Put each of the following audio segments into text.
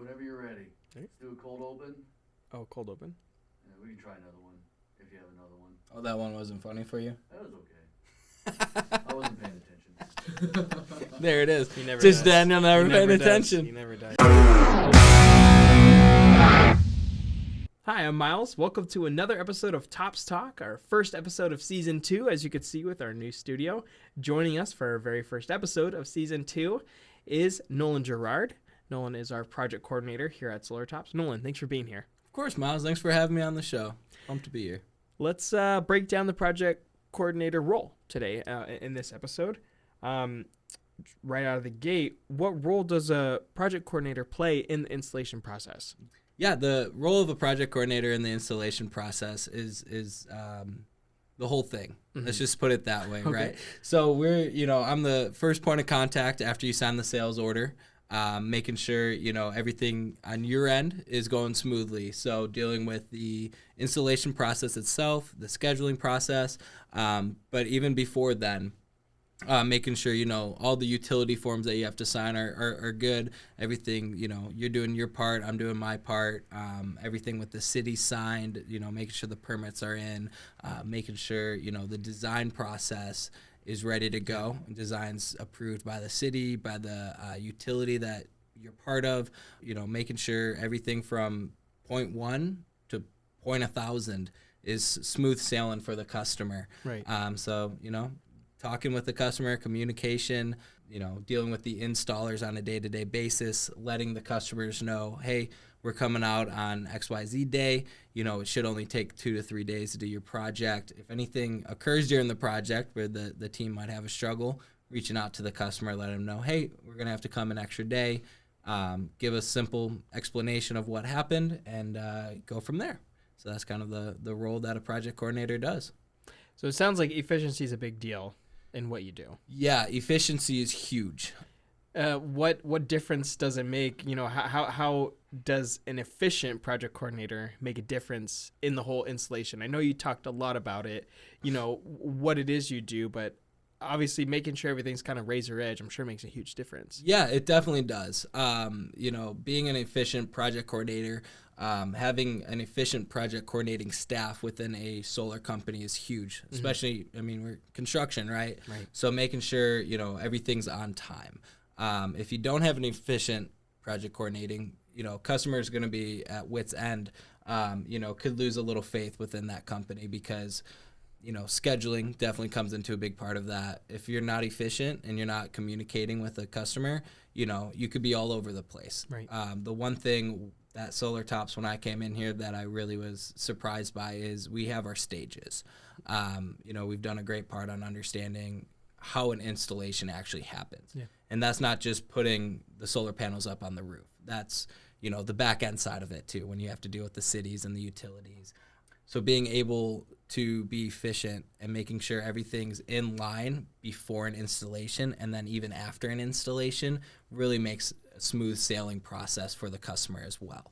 whenever you're ready. Okay. Let's do a cold open. Oh, cold open. Yeah, we can try another one if you have another one. Oh, that one wasn't funny for you? That was okay. I wasn't paying attention. There it is. He never Just does. Daniel never He paying never does. attention. He never does. Hi, I'm Miles. Welcome to another episode of Tops Talk, our first episode of Season 2, as you can see with our new studio. Joining us for our very first episode of Season 2 is Nolan Gerard. Nolan is our project coordinator here at Solar Tops. Nolan, thanks for being here. Of course, Miles. Thanks for having me on the show. Pumped to be here. Let's break down the project coordinator role today in this episode. Right out of the gate, what role does a project coordinator play in the installation process? Yeah, the role of a project coordinator in the installation process is the whole thing. Mm-hmm. Let's just put it that way, Okay. right? So I'm the first point of contact after you sign the sales order, making sure, everything on your end is going smoothly. So dealing with the installation process itself, the scheduling process, but even before then, making sure, all the utility forms that you have to sign are good. Everything, you're doing your part, I'm doing my part. Everything with the city signed, making sure the permits are in, making sure, the design process is ready to go. Design's approved by the city, by the utility that you're part of, making sure everything from point 1 to point 1,000 is smooth sailing for the customer. Right. Talking with the customer, communication, dealing with the installers on a day-to-day basis, letting the customers know, hey, we're coming out on XYZ day. It should only take 2 to 3 days to do your project. If anything occurs during the project where the team might have a struggle, reaching out to the customer, letting them know, hey, we're going to have to come an extra day, give a simple explanation of what happened, and go from there. So that's kind of the role that a project coordinator does. So it sounds like efficiency is a big deal in what you do. Yeah, efficiency is huge. What difference does it make? How does an efficient project coordinator make a difference in the whole installation? I know you talked a lot about it, what it is you do, but obviously making sure everything's kind of razor edge, I'm sure makes a huge difference. Yeah, it definitely does. Being an efficient project coordinator, having an efficient project coordinating staff within a solar company is huge, especially, we're construction, right? Right. So making sure, everything's on time. If you don't have an efficient project coordinating, customer is going to be at wit's end, could lose a little faith within that company because, scheduling definitely comes into a big part of that. If you're not efficient and you're not communicating with a customer, you could be all over the place. Right. The one thing that Solar Tops, when I came in here, that I really was surprised by is we have our stages. We've done a great part on understanding how an installation actually happens. Yeah. And that's not just putting the solar panels up on the roof. That's, the back end side of it too, when you have to deal with the cities and the utilities. So being able to be efficient and making sure everything's in line before an installation and then even after an installation really makes a smooth sailing process for the customer as well.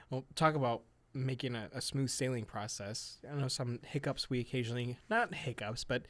Well, talk about making a smooth sailing process. I know some hiccups we occasionally, not hiccups, but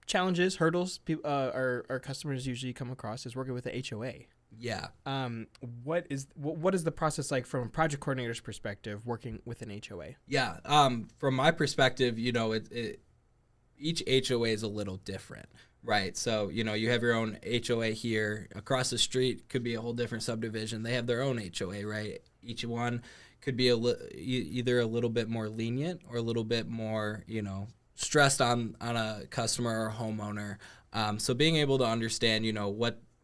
challenges, hurdles our customers usually come across is working with the HOA. Yeah. What is the process like from a project coordinator's perspective working with an HOA? Yeah. From my perspective, each HOA is a little different, right? So, you have your own HOA here. Across the street could be a whole different subdivision. They have their own HOA, right? Each one could be either a little bit more lenient or a little bit more, stressed on a customer or homeowner. So being able to understand,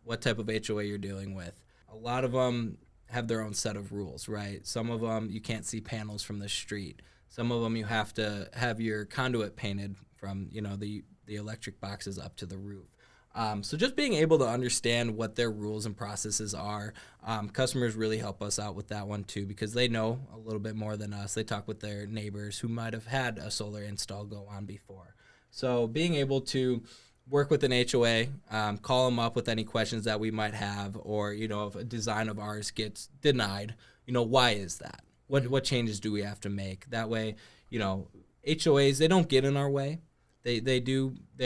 what type of HOA you're dealing with. A lot of them have their own set of rules, right? Some of them you can't see panels from the street. Some of them you have to have your conduit painted from, the electric boxes up to the roof. So just being able to understand what their rules and processes are, customers really help us out with that one too, because they know a little bit more than us. They talk with their neighbors who might have had a solar install go on before. So being able to work with an HOA, call them up with any questions that we might have, or, if a design of ours gets denied, why is that? What changes do we have to make? That way, HOAs, they don't get in our way. They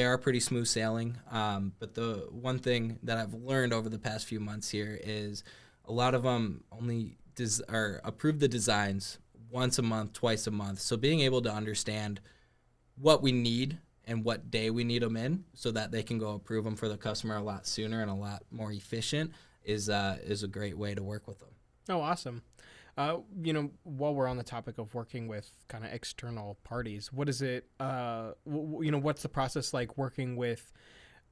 are pretty smooth sailing. But the one thing that I've learned over the past few months here is a lot of them only approve the designs once a month, twice a month. So being able to understand what we need and what day we need them in so that they can go approve them for the customer a lot sooner and a lot more efficient is a great way to work with them. Oh, awesome. While we're on the topic of working with kind of external parties, what is it, what's the process like working with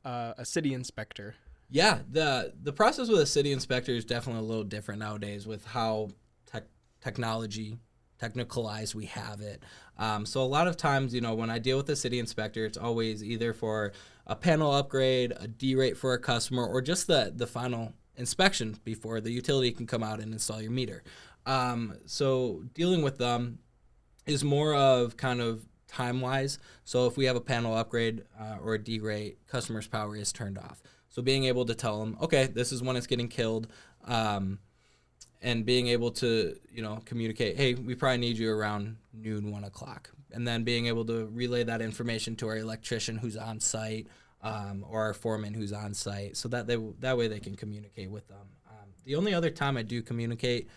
a city inspector? Yeah, the process with a city inspector is definitely a little different nowadays with how technicalized we have it. So a lot of times, when I deal with a city inspector, it's always either for a panel upgrade, a D-rate for a customer, or just the final inspection before the utility can come out and install your meter. So dealing with them is more of kind of time-wise. So if we have a panel upgrade or a D-rate, customer's power is turned off. So being able to tell them, okay, this is when it's getting killed, and being able to, communicate, hey, we probably need you around noon, 1 o'clock. And then being able to relay that information to our electrician who's on site, or our foreman who's on site, so that that way they can communicate with them. The only other time I do communicate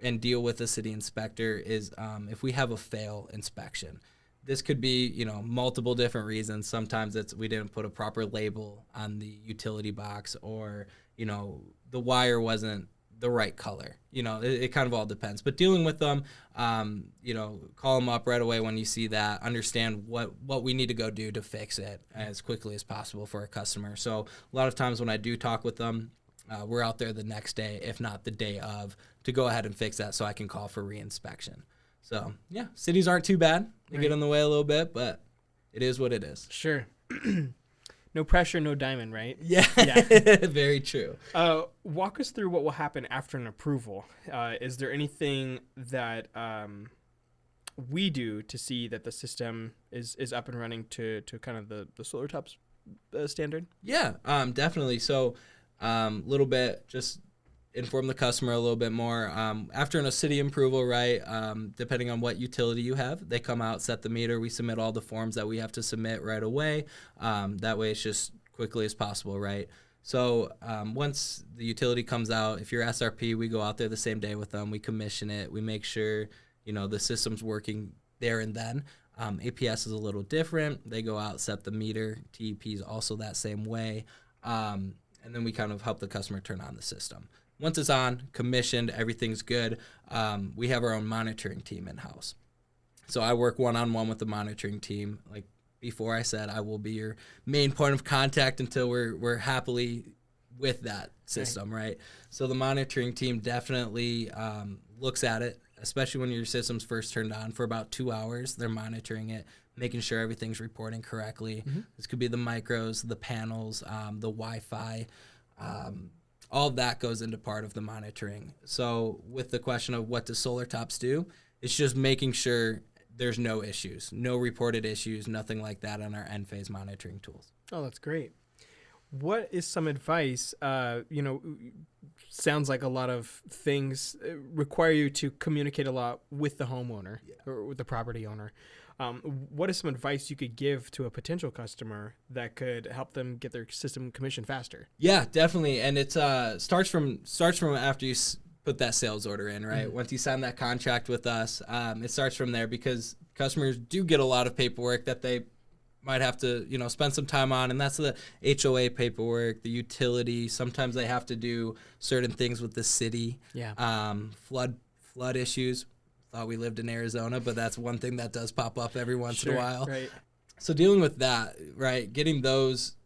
and deal with a city inspector is if we have a fail inspection. This could be, multiple different reasons. Sometimes it's we didn't put a proper label on the utility box, or, the wire wasn't the right color. It kind of all depends. But dealing with them, call them up right away when you see that, understand what we need to go do to fix it as quickly as possible for a customer. So a lot of times when I do talk with them, we're out there the next day, if not the day of, to go ahead and fix that so I can call for reinspection. So, yeah, cities aren't too bad. They get in the way a little bit, but it is what it is. Sure. No pressure, no diamond, right? Yeah. Very true. Walk us through what will happen after an approval. Is there anything that we do to see that the system is up and running to kind of the SolarTops standard? Yeah, definitely. So little bit, just inform the customer a little bit more. After a city approval, right, depending on what utility you have, they come out, set the meter. We submit all the forms that we have to submit right away. That way it's just quickly as possible, right? So once the utility comes out, if you're SRP, we go out there the same day with them. We commission it. We make sure, the system's working there and then. APS is a little different. They go out, set the meter. TEP is also that same way. And then we kind of help the customer turn on the system. Once it's on, commissioned, everything's good, we have our own monitoring team in-house. So I work one-on-one with the monitoring team. Like before I said, I will be your main point of contact until we're happily with that system, right? So the monitoring team definitely looks at it, especially when your system's first turned on. For about 2 hours, they're monitoring it, making sure everything's reporting correctly. Mm-hmm. This could be the micros, the panels, the Wi-Fi, all of that goes into part of the monitoring. So with the question of what does SolarTops do, it's just making sure there's no issues, no reported issues, nothing like that on our Enphase monitoring tools. Oh, that's great. What is some advice? Sounds like a lot of things require you to communicate a lot with the homeowner or with the property owner. What is some advice you could give to a potential customer that could help them get their system commissioned faster? Yeah, definitely. And it starts from after you put that sales order in, right? Mm-hmm. Once you sign that contract with us, it starts from there, because customers do get a lot of paperwork that they might have to, spend some time on. And that's the HOA paperwork, the utility. Sometimes they have to do certain things with the city. Yeah. Flood issues. Thought we lived in Arizona, but that's one thing that does pop up every once in a while. Right. So dealing with that, right, getting those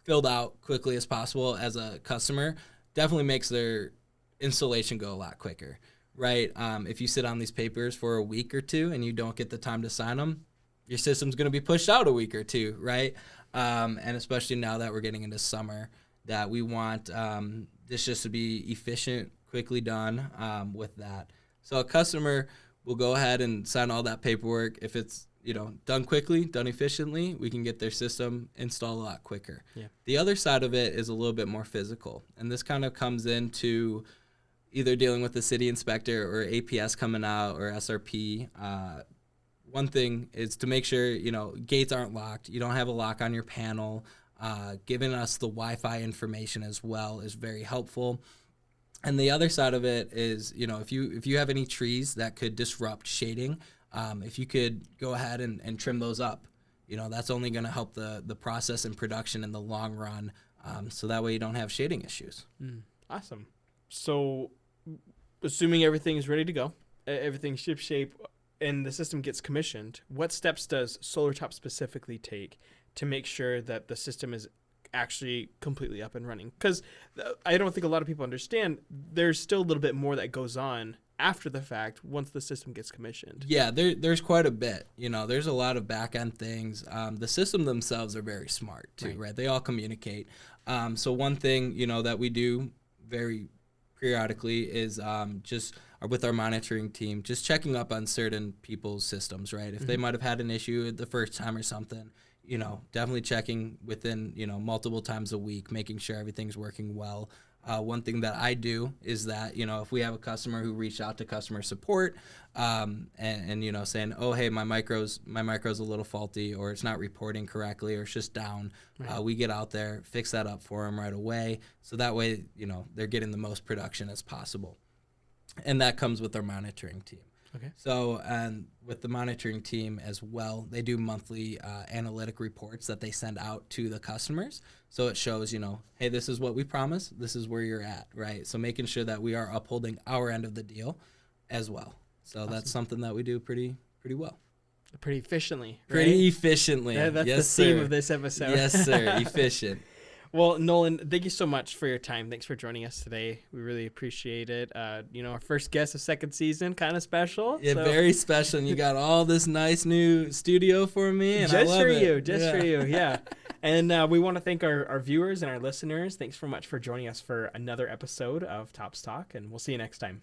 filled out quickly as possible as a customer definitely makes their installation go a lot quicker, right? If you sit on these papers for a week or two and you don't get the time to sign them, your system's going to be pushed out a week or two, right? And especially now that we're getting into summer, that we want this just to be efficient, quickly done with that. So a customer will go ahead and sign all that paperwork. If it's done quickly, done efficiently, we can get their system installed a lot quicker. Yeah. The other side of it is a little bit more physical, and this kind of comes into either dealing with the city inspector or APS coming out or SRP. One thing is to make sure gates aren't locked. You don't have a lock on your panel. Giving us the Wi-Fi information as well is very helpful. And the other side of it is, you know, if you have any trees that could disrupt shading, if you could go ahead and trim those up, you know, that's only going to help the process and production in the long run. So that way you don't have shading issues. Awesome. So assuming everything is ready to go, everything's ship shape, and the system gets commissioned, what steps does SolarTop specifically take to make sure that the system is actually completely up and running? Because I don't think a lot of people understand there's still a little bit more that goes on after the fact once the system gets commissioned. Yeah, there's quite a bit. You know, there's a lot of back end things. The system themselves are very smart too, right? They all communicate. So one thing, you know, that we do very periodically is just with our monitoring team, just checking up on certain people's systems, right? If they might have had an issue the first time or something, you know, definitely checking within, you know, multiple times a week, making sure everything's working well. One thing that I do is that, you know, if we have a customer who reached out to customer support and you know, saying, oh, hey, my micro's a little faulty, or it's not reporting correctly, or it's just down, we get out there, fix that up for them right away. So that way, you know, they're getting the most production as possible. And that comes with our monitoring team. Okay. So, and with the monitoring team as well, they do monthly analytic reports that they send out to the customers. So it shows, you know, hey, this is what we promised. This is where you're at, right? So making sure that we are upholding our end of the deal as well. So That's something that we do pretty well. Pretty efficiently, right? Pretty efficiently. That's yes, the theme sir. of this episode. Yes, sir. Efficient. Well, Nolan, thank you so much for your time. Thanks for joining us today. We really appreciate it. You know, our first guest of second season, kind of special. Yeah, so. very special. And you got all this nice new studio for me, and I Just love for it. you, just for you, yeah. And we want to thank our viewers and our listeners. Thanks so much for joining us for another episode of Tops Talk, and we'll see you next time.